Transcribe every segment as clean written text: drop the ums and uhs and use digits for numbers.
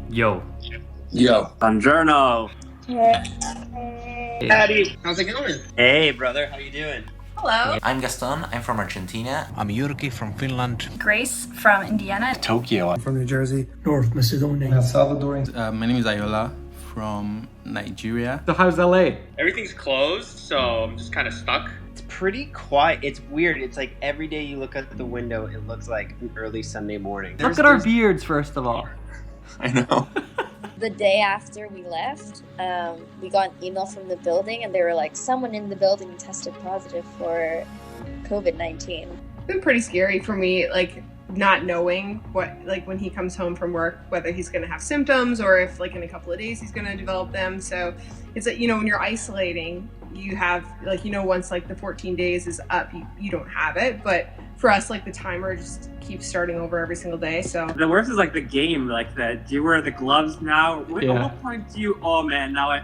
Yo. Yo. Buongiorno. Hey. Matti. How's it going? Hey, brother. How you doing? Hello. I'm Gaston. I'm from Argentina. I'm Yurki from Finland. Grace from Indiana. Tokyo. I'm from New Jersey. North Macedonia. El Salvador. My name is Ayola from Nigeria. So how's LA? Everything's closed, so I'm just kind of stuck. It's pretty quiet. It's weird. It's like every day you look out the window, it looks like an early Sunday morning. Look at our beards, first of all. I know. The day after we left, we got an email from the building, and they were like, someone in the building tested positive for COVID-19. It's been pretty scary for me, like not knowing what, like when he comes home from work, whether he's going to have symptoms or if like in a couple of days he's going to develop them. So it's like, when you're isolating, you have like, once like the 14 days is up, you don't have it. But for us, like the timer just keeps starting over every single day. So the worst is like the game, like that. Do you wear the gloves now? At what point do you? Oh man, now I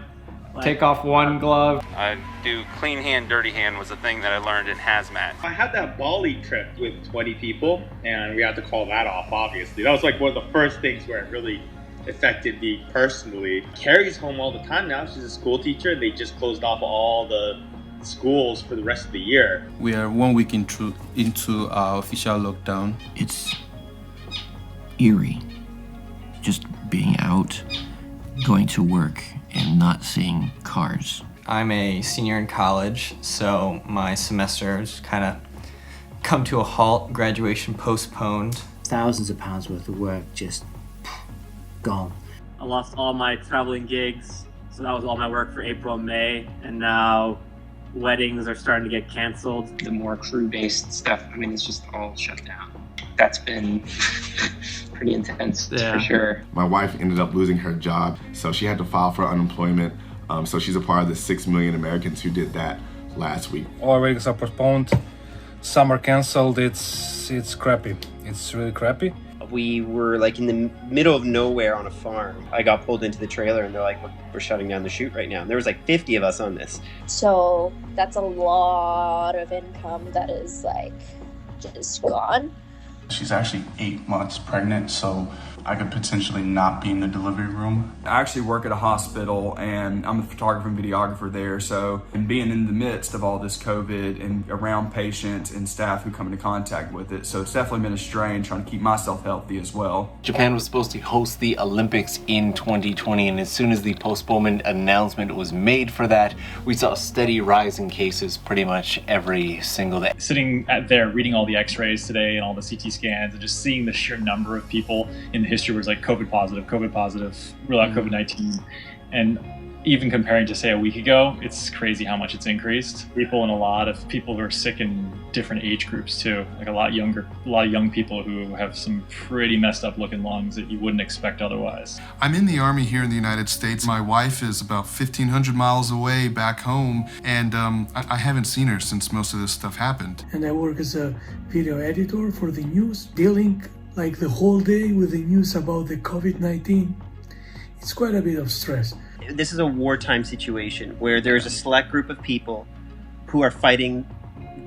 take off one glove. I do clean hand, dirty hand was a thing that I learned in hazmat. I had that Bali trip with 20 people, and we had to call that off. Obviously, that was like one of the first things where it really affected me personally. Carrie's home all the time now. She's a school teacher, and they just closed off all the schools for the rest of the year. We are 1 week into our official lockdown. It's eerie. Just being out, going to work, and not seeing cars. I'm a senior in college, so my semester's kind of come to a halt, graduation postponed. Thousands of pounds worth of work just gone. I lost all my traveling gigs, so that was all my work for April and May, and now weddings are starting to get canceled. The more crew-based stuff, I mean, it's just all shut down. That's been pretty intense, for sure. My wife ended up losing her job, so she had to file for unemployment. So she's a part of the 6 million Americans who did that last week. All our weddings are postponed. Some are canceled. It's crappy. It's really crappy. We were like in the middle of nowhere on a farm. I got pulled into the trailer and they're like, we're shutting down the shoot right now. And there was like 50 of us on this. So that's a lot of income that is like just gone. She's actually 8 months pregnant, so I could potentially not be in the delivery room. I actually work at a hospital and I'm a photographer and videographer there. So, and being in the midst of all this COVID and around patients and staff who come into contact with it. So it's definitely been a strain trying to keep myself healthy as well. Japan was supposed to host the Olympics in 2020. And as soon as the postponement announcement was made for that, we saw a steady rise in cases pretty much every single day. Sitting there reading all the x-rays today and all the CT scans and just seeing the sheer number of people in the history was like COVID positive, rule out COVID-19. And even comparing to say a week ago, it's crazy how much it's increased. People and a lot of people who are sick in different age groups too. Like a lot of young people who have some pretty messed up looking lungs that you wouldn't expect otherwise. I'm in the Army here in the United States. My wife is about 1,500 miles away back home, and I haven't seen her since most of this stuff happened. And I work as a video editor for the news, dealing like the whole day with the news about the COVID-19. It's quite a bit of stress. This is a wartime situation where there's a select group of people who are fighting,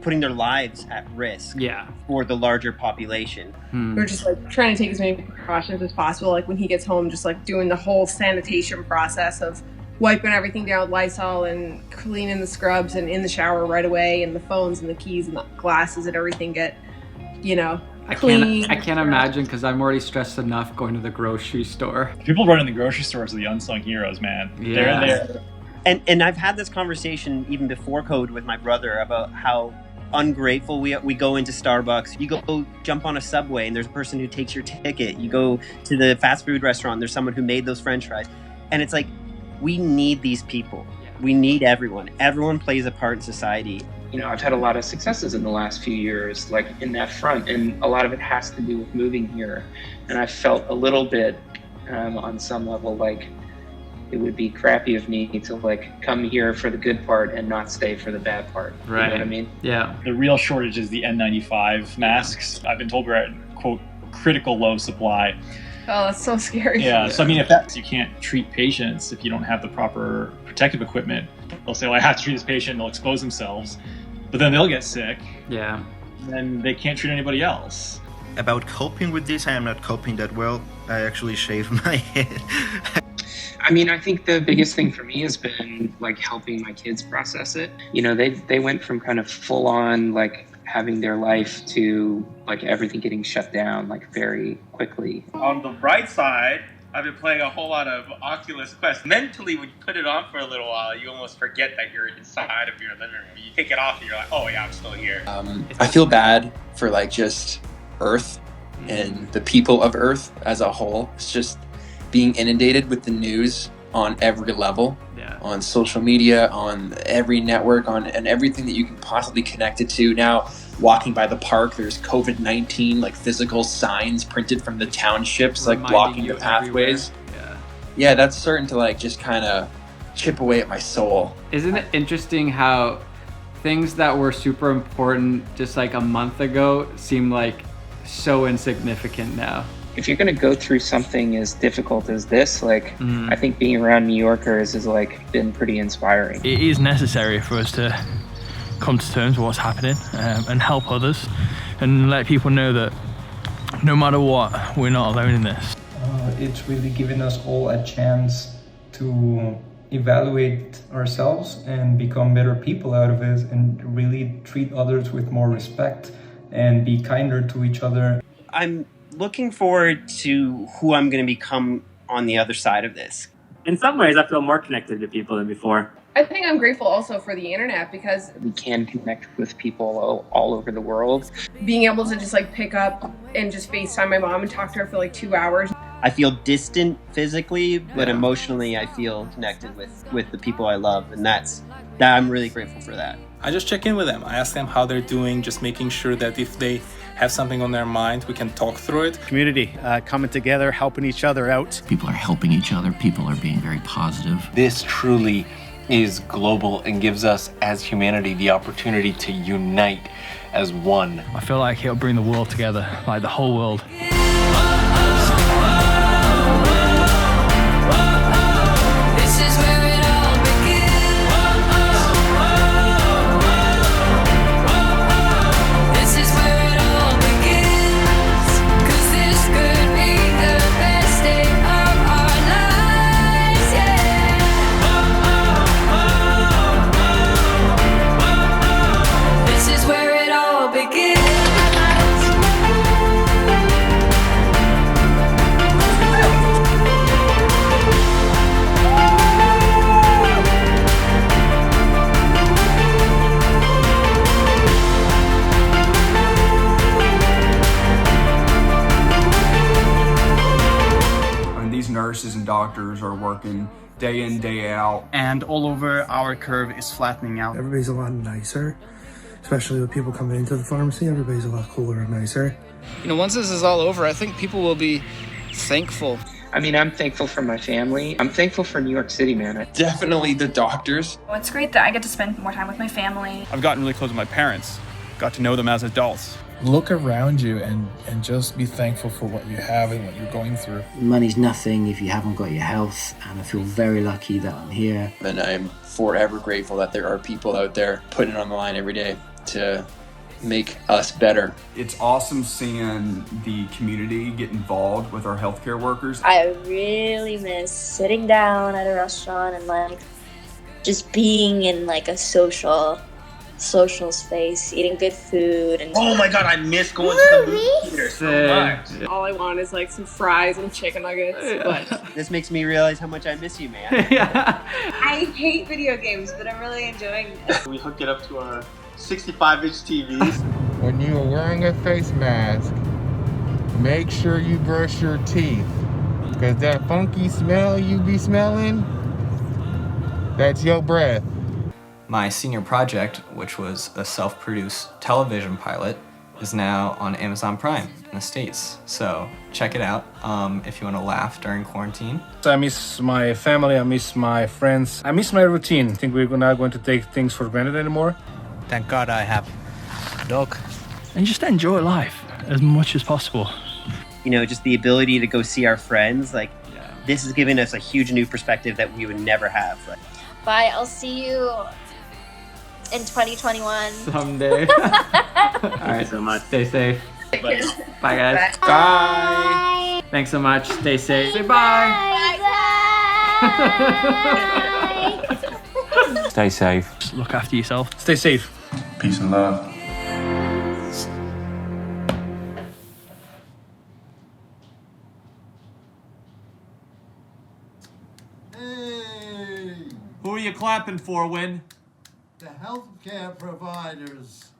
putting their lives at risk for the larger population. We're just like trying to take as many precautions as possible. Like when he gets home, just like doing the whole sanitation process of wiping everything down with Lysol and cleaning the scrubs and in the shower right away, and the phones and the keys and the glasses and everything get, clean. I can't imagine, because I'm already stressed enough going to the grocery store. People running the grocery stores are the unsung heroes, man. Yeah. They're there. And I've had this conversation even before COVID with my brother about how ungrateful we go into Starbucks. You go jump on a Subway and there's a person who takes your ticket. You go to the fast food restaurant, there's someone who made those French fries. And it's like, we need these people. We need everyone. Everyone plays a part in society. I've had a lot of successes in the last few years, like in that front, and a lot of it has to do with moving here. And I felt a little bit, on some level, like it would be crappy of me to like come here for the good part and not stay for the bad part. Right. You know what I mean? Yeah. The real shortage is the N95 masks. I've been told we're at, quote, critical low supply. Oh, that's so scary. Yeah. So, I mean, you can't treat patients if you don't have the proper protective equipment. They'll say, well, I have to treat this patient. They'll expose themselves. But then they'll get sick. Yeah. And then they can't treat anybody else. About coping with this, I am not coping that well. I actually shaved my head. I mean, I think the biggest thing for me has been like helping my kids process it. You know, they went from kind of full on like having their life to like everything getting shut down like very quickly. On the bright side, I've been playing a whole lot of Oculus Quest. Mentally, when you put it on for a little while, you almost forget that you're inside of your living room. You take it off and you're like, oh yeah, I'm still here. I feel bad for like just Earth and the people of Earth as a whole. It's just being inundated with the news on every level, on social media, on every network, and everything that you can possibly connect it to. Now, walking by the park, there's COVID-19 like physical signs printed from the townships, like blocking the pathways. Yeah, that's starting to like just kind of chip away at my soul. Isn't it interesting how things that were super important just like a month ago seem like so insignificant now? If you're going to go through something as difficult as this, like I think being around New Yorkers has like been pretty inspiring. It is necessary for us to come to terms with what's happening and help others and let people know that no matter what, we're not alone in this. It's really given us all a chance to evaluate ourselves and become better people out of it and really treat others with more respect and be kinder to each other. I'm looking forward to who I'm going to become on the other side of this. In some ways, I feel more connected to people than before. I think I'm grateful also for the internet because we can connect with people all over the world. Being able to just like pick up and just FaceTime my mom and talk to her for like 2 hours. I feel distant physically, but emotionally I feel connected with the people I love, and I'm really grateful for that. I just check in with them. I ask them how they're doing, just making sure that if they have something on their mind, we can talk through it. Community, coming together, helping each other out. People are helping each other. People are being very positive. This truly is global and gives us as humanity the opportunity to unite as one. I feel like it'll bring the world together, like the whole world. Nurses and doctors are working day in, day out. And all over our curve is flattening out. Everybody's a lot nicer, especially with people coming into the pharmacy. Everybody's a lot cooler and nicer. You know, once this is all over, I think people will be thankful. I mean, I'm thankful for my family. I'm thankful for New York City, man. Definitely the doctors. Well, it's great that I get to spend more time with my family. I've gotten really close with my parents, got to know them as adults. Look around you and just be thankful for what you have and what you're going through. Money's nothing if you haven't got your health, and I feel very lucky that I'm here. And I'm forever grateful that there are people out there putting it on the line every day to make us better. It's awesome seeing the community get involved with our healthcare workers. I really miss sitting down at a restaurant and like just being in like a social space, eating good food. And oh my god, I miss going to the movie theater so much. All I want is like some fries and chicken nuggets. But this makes me realize how much I miss you, man. I hate video games, but I'm really enjoying this. We hooked it up to our 65-inch TVs. When you are wearing a face mask, make sure you brush your teeth, because that funky smell you be smelling, that's your breath. My senior project, which was a self-produced television pilot, is now on Amazon Prime in the States. So check it out if you want to laugh during quarantine. I miss my family, I miss my friends, I miss my routine. I think we're not going to take things for granted anymore. Thank God I have a dog. And just enjoy life as much as possible. You know, just the ability to go see our friends, like this has given us a huge new perspective that we would never have. Bye, I'll see you in 2021. Someday. All right, so much. Stay safe. take care. Bye, guys. Bye. Thanks so much. Stay safe. Say bye. Stay safe. Look after yourself. Stay safe. Peace and love. Hey! Who are you clapping for, Win? The healthcare providers.